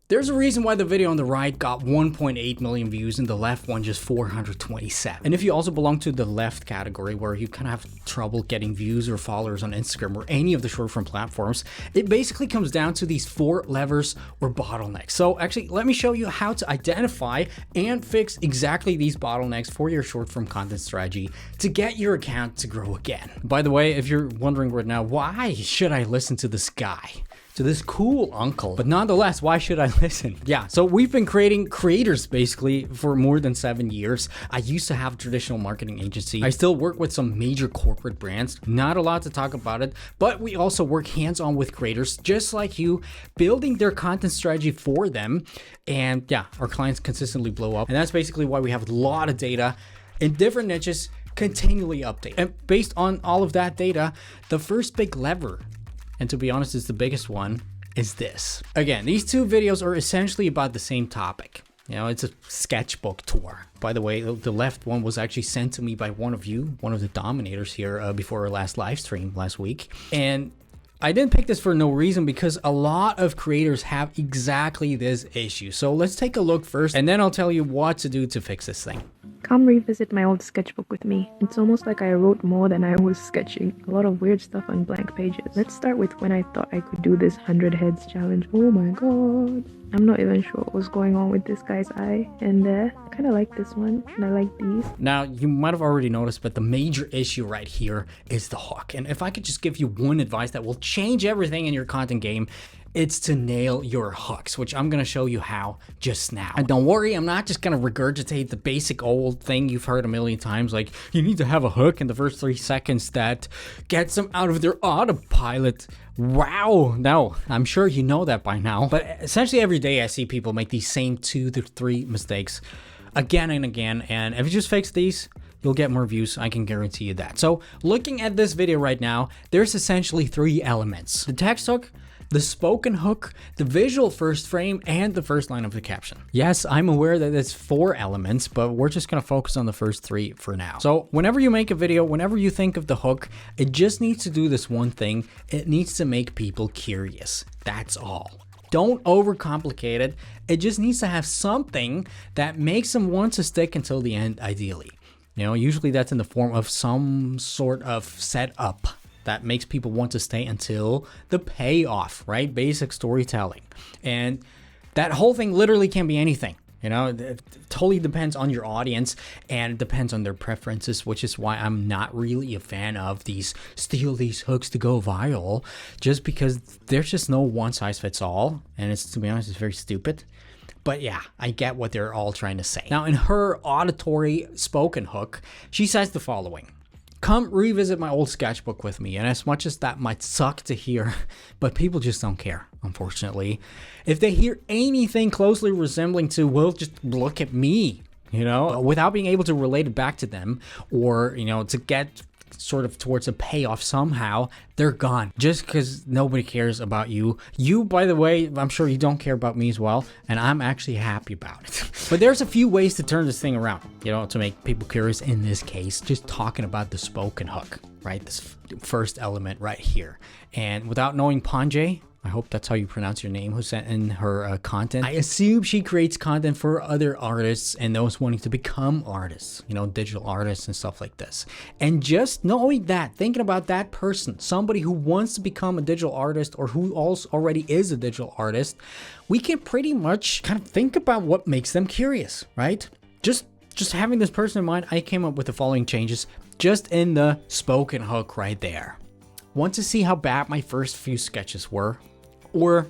There's a reason why the video on the right got 1.8 million views and the left one just 427. And if you also belong to the left category where you kind of have trouble getting views or followers on Instagram or any of the short form platforms, it basically comes down to these 4 levers or bottlenecks. So actually, let me show you how to identify and fix exactly these bottlenecks for your short form content strategy to get your account to grow again. By the way, if you're wondering right now, why should I listen to this guy? To this cool uncle, but nonetheless, why should I listen? Yeah, so we've been creating creators basically for more than 7 years. I used to have a traditional marketing agency. I still work with some major corporate brands. Not a lot to talk about it, but we also work hands-on with creators just like you, building their content strategy for them. And yeah, our clients consistently blow up. And that's basically why we have a lot of data in different niches continually update. And based on all of that data, the first big lever, and to be honest, it's the biggest one, is this. Again, these 2 videos are essentially about the same topic. You know, it's a sketchbook tour. By the way, the left one was actually sent to me by one of you, one of the dominators here before our last live stream last week. And I didn't pick this for no reason because a lot of creators have exactly this issue. So let's take a look first, and then I'll tell you what to do to fix this thing. Come revisit my old sketchbook with me. It's almost like I wrote more than I was sketching. A lot of weird stuff on blank pages. Let's start with when I thought I could do this 100 heads challenge. Oh my god. I'm not even sure what was going on with this guy's eye. And I kind of like this one, and I like these. Now, you might have already noticed, but the major issue right here is the hook. And if I could just give you one advice that will change everything in your content game, it's to nail your hooks, which I'm going to show you how just now. And don't worry, I'm not just going to regurgitate the basic old thing you've heard a million times, like you need to have a hook in the first 3 seconds that gets them out of their autopilot. Wow, no, I'm sure you know that by now. But essentially every day I see people make these same 2 to 3 mistakes again and again. And if you just fix these, you'll get more views. I can guarantee you that. So looking at this video right now, there's essentially 3 elements: the text hook, the spoken hook, the visual first frame, and the first line of the caption. Yes, I'm aware that it's 4 elements, but we're just gonna focus on the first 3 for now. So whenever you make a video, whenever you think of the hook, it just needs to do this one thing. It needs to make people curious. That's all. Don't overcomplicate it. It just needs to have something that makes them want to stick until the end, ideally. You know, usually that's in the form of some sort of setup that makes people want to stay until the payoff, right? Basic storytelling. And that whole thing literally can be anything. You know, it totally depends on your audience and it depends on their preferences, which is why I'm not really a fan of these steal these hooks to go viral, just because there's just no one size fits all. And it's, to be honest, it's very stupid. But yeah, I get what they're all trying to say. Now, in her auditory spoken hook, she says the following: come revisit my old sketchbook with me. And as much as that might suck to hear, but people just don't care, unfortunately. If they hear anything closely resembling to, well, just look at me, you know, without being able to relate it back to them, or, you know, to get sort of towards a payoff somehow, they're gone. Just because nobody cares about you. You, by the way, I'm sure you don't care about me as well, and I'm actually happy about it. But there's a few ways to turn this thing around, you know, to make people curious. In this case, just talking about the spoken hook, right? This first element right here. And without knowing Panjay, I hope that's how you pronounce your name, who sent in her content, I assume she creates content for other artists and those wanting to become artists, you know, digital artists and stuff like this. And just knowing that, thinking about that person, somebody who wants to become a digital artist or who also already is a digital artist, we can pretty much kind of think about what makes them curious, right? Just having this person in mind, I came up with the following changes just in the spoken hook right there. Want to see how bad my first few sketches were? Or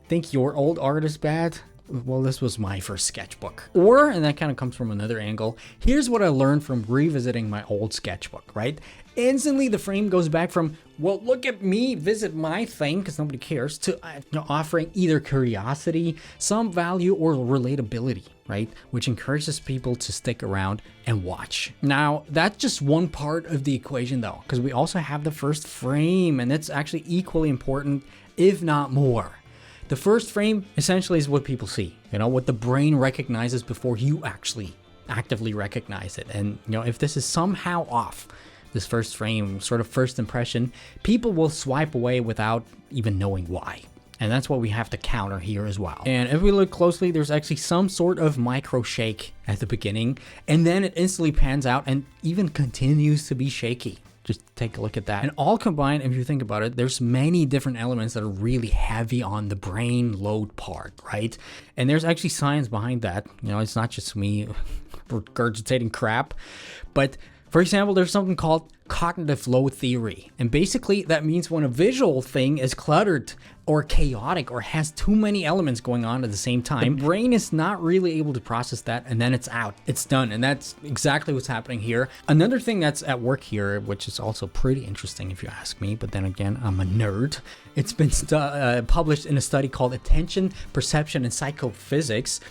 think your old art is bad? Well, this was my first sketchbook. Or, and that kind of comes from another angle, here's what I learned from revisiting my old sketchbook, right? Instantly the frame goes back from, well, look at me, visit my thing, because nobody cares, to offering either curiosity, some value, or relatability, right? Which encourages people to stick around and watch. Now, that's just one part of the equation though, because we also have the first frame, and it's actually equally important, if not more. The first frame essentially is what people see, you know, what the brain recognizes before you actually actively recognize it. And, you know, if this is somehow off, this first frame, sort of first impression, people will swipe away without even knowing why. And that's what we have to counter here as well. And if we look closely, there's actually some sort of micro shake at the beginning, and then it instantly pans out and even continues to be shaky. Just take a look at that. And all combined, if you think about it, there's many different elements that are really heavy on the brain load part, right? And there's actually science behind that. You know, it's not just me regurgitating crap. But for example, there's something called cognitive load theory. And basically that means when a visual thing is cluttered or chaotic or has too many elements going on at the same time, the brain is not really able to process that, and then it's out. It's done. And that's exactly what's happening here. Another thing that's at work here, which is also pretty interesting if you ask me, but then again, I'm a nerd. It's been published in a study called Attention, Perception, and Psychophysics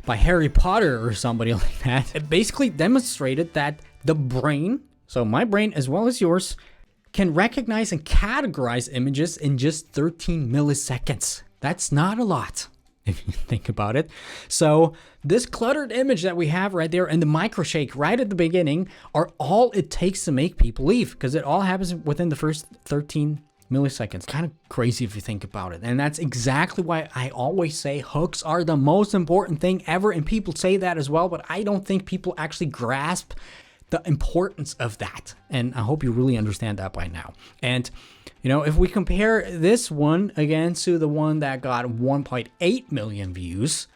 by Harry Potter or somebody like that. It basically demonstrated that the brain, so my brain as well as yours, can recognize and categorize images in just 13 milliseconds. That's not a lot if you think about it. So this cluttered image that we have right there and the micro shake right at the beginning are all it takes to make people leave, because it all happens within the first 13 milliseconds. Kind of crazy if you think about it. And that's exactly why I always say hooks are the most important thing ever. And people say that as well, but I don't think people actually grasp the importance of that. And I hope you really understand that by now. And, you know, if we compare this one again to the one that got 1.8 million views,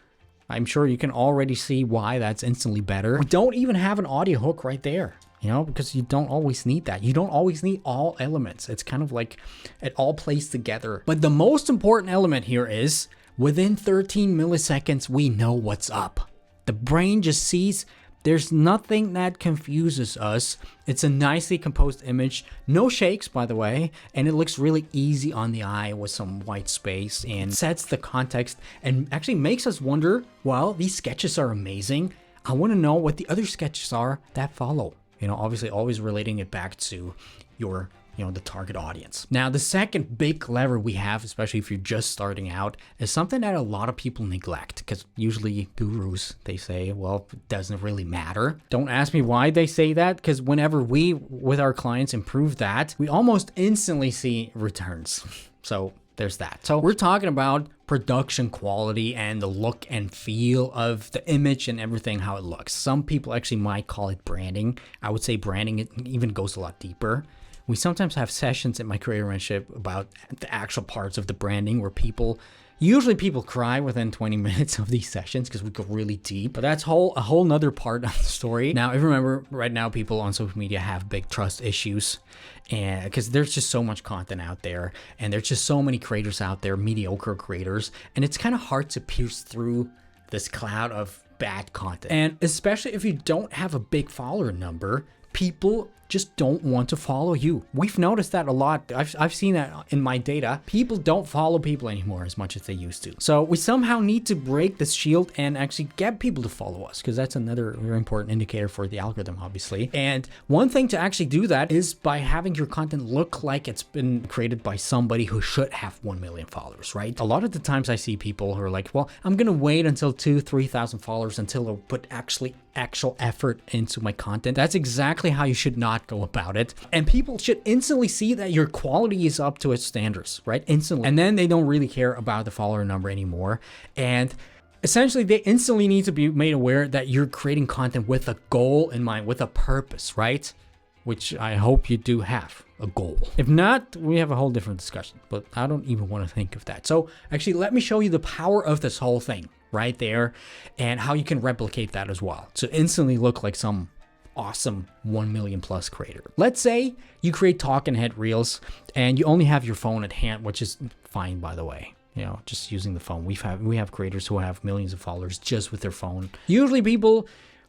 I'm sure you can already see why that's instantly better. We don't even have an audio hook right there, you know, because you don't always need that. You don't always need all elements. It's kind of like it all plays together. But the most important element here is within 13 milliseconds, we know what's up. The brain just sees there's nothing that confuses us. It's a nicely composed image. No shakes, by the way, and it looks really easy on the eye with some white space and sets the context and actually makes us wonder, well, these sketches are amazing. I want to know what the other sketches are that follow. You know, obviously always relating it back to your, you know, the target audience. Now, the second big lever we have, especially if you're just starting out, is something that a lot of people neglect, because usually gurus, they say, well, it doesn't really matter. Don't ask me why they say that, because whenever we, with our clients, improve that, we almost instantly see returns. So there's that. So we're talking about production quality and the look and feel of the image and everything, how it looks. Some people actually might call it branding. I would say branding, it even goes a lot deeper. We sometimes have sessions at my creator mentorship about the actual parts of the branding where usually people cry within 20 minutes of these sessions because we go really deep. But that's a whole nother part of the story. Now, if you remember, right now people on social media have big trust issues, and because there's just so much content out there, and there's just so many creators out there, mediocre creators, and it's kind of hard to pierce through this cloud of bad content. And especially if you don't have a big follower number, people just don't want to follow you. We've noticed that a lot. I've seen that in my data. People don't follow people anymore as much as they used to. So we somehow need to break this shield and actually get people to follow us, because that's another very important indicator for the algorithm, obviously. And one thing to actually do that is by having your content look like it's been created by somebody who should have 1 million followers, right? A lot of the times I see people who are like, well, I'm gonna wait until 2,000-3,000 followers until I put actual effort into my content. That's exactly how you should not go about it. And people should instantly see that your quality is up to its standards, right? Instantly. And then they don't really care about the follower number anymore. And essentially they instantly need to be made aware that you're creating content with a goal in mind, with a purpose, right? Which I hope you do have a goal. If not, we have a whole different discussion, but I don't even want to think of that. So actually, let me show you the power of this whole thing right there and how you can replicate that as well to instantly look like some awesome 1 million plus creator. Let's say you create talking head reels and you only have your phone at hand, which is fine, by the way. You know, just using the phone. We have creators who have millions of followers just with their phone. Usually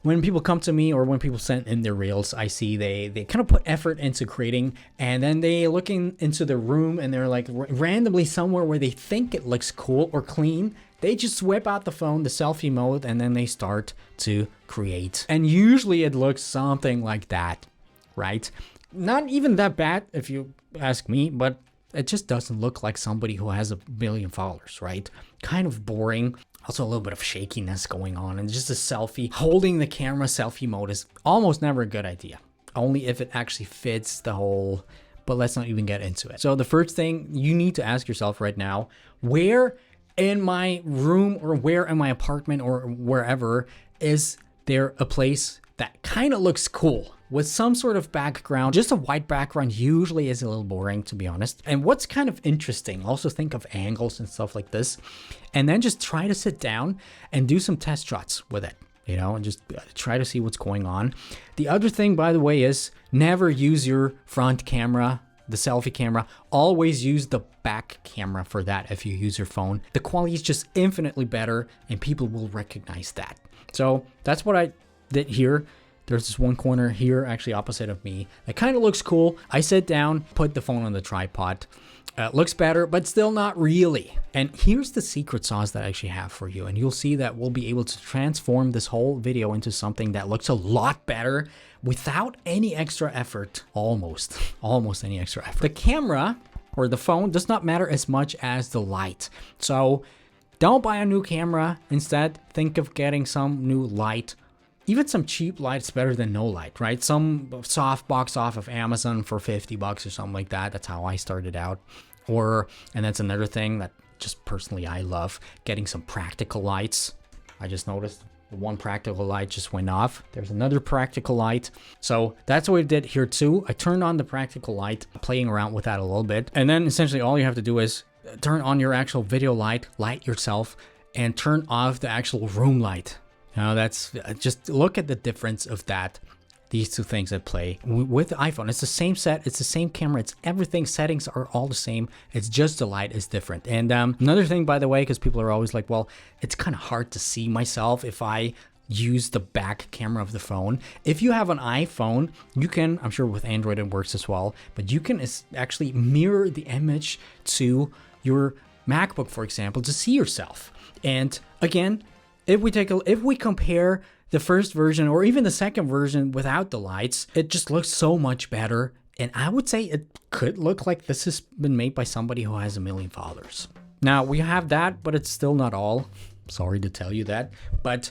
when people come to me or when people send in their reels, I see they kind of put effort into creating, and then they look into the room and they're like randomly somewhere where they think it looks cool or clean. They just whip out the phone, the selfie mode, and then they start to create. And usually it looks something like that, right? Not even that bad if you ask me, but it just doesn't look like somebody who has 1 billion followers, right? Kind of boring. Also a little bit of shakiness going on, and just a selfie. Holding the camera selfie mode is almost never a good idea. Only if it actually fits the whole but let's not even get into it. So the first thing you need to ask yourself right now, where in my room or where in my apartment or wherever is there a place that kind of looks cool with some sort of background? Just a white background usually is a little boring, to be honest. And what's kind of interesting, also think of angles and stuff like this, and then just try to sit down and do some test shots with it, you know, and just try to see what's going on. The other thing, by the way, is never use your front camera, the selfie camera. Always use the back camera for that if you use your phone. The quality is just infinitely better and people will recognize that. So that's what I did here. There's this one corner here actually opposite of me that kind of looks cool. I sit down, put the phone on the tripod. Looks better, but still not really. And here's the secret sauce that I actually have for you. And you'll see that we'll be able to transform this whole video into something that looks a lot better without any extra effort. Almost any extra effort. The camera or the phone does not matter as much as the light. So don't buy a new camera. Instead, think of getting some new light. Even some cheap light's better than no light, right? Some soft box off of Amazon for 50 bucks or something like that. That's how I started out. And that's another thing that just personally I love, getting some practical lights. I just noticed the one practical light just went off. There's another practical light. So that's what I did here too. I turned on the practical light, playing around with that a little bit. And then essentially all you have to do is turn on your actual video light yourself, and turn off the actual room light. Now that's just look at the difference of that. These two things at play with the iPhone. It's the same set. It's the same camera. It's everything. Settings are all the same. It's just the light is different. And another thing, by the way, because people are always like, well, it's kind of hard to see myself if I use the back camera of the phone. If you have an iPhone, you can, I'm sure with Android it works as well, but you can actually mirror the image to your MacBook, for example, to see yourself. And again, if we compare the first version or even the second version without the lights, it just looks so much better. And I would say it could look like this has been made by somebody who has 1 million followers. Now we have that, but it's still not all. Sorry to tell you that, but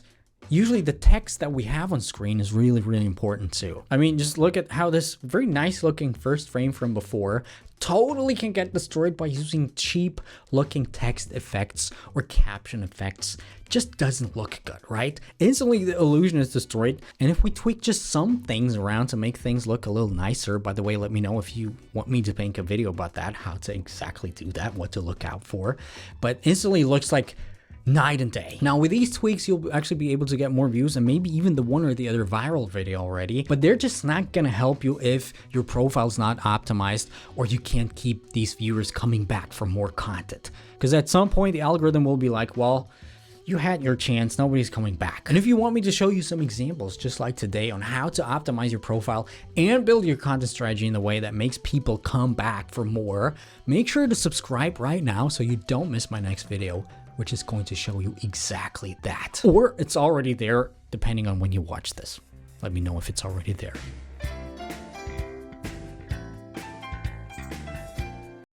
usually the text that we have on screen is really, really important too. I mean, just look at how this very nice looking first frame from before totally can get destroyed by using cheap looking text effects or caption effects. Just doesn't look good, right? Instantly the illusion is destroyed. And if we tweak just some things around to make things look a little nicer, by the way, let me know if you want me to make a video about that, how to exactly do that, what to look out for. But instantly looks like night and day. Now with these tweaks, you'll actually be able to get more views and maybe even the one or the other viral video already, but they're just not gonna help you if your profile's not optimized or you can't keep these viewers coming back for more content. Because at some point the algorithm will be like, well, you had your chance, nobody's coming back. And if you want me to show you some examples just like today on how to optimize your profile and build your content strategy in a way that makes people come back for more, make sure to subscribe right now so you don't miss my next video, which is going to show you exactly that. Or it's already there, depending on when you watch this. Let me know if it's already there.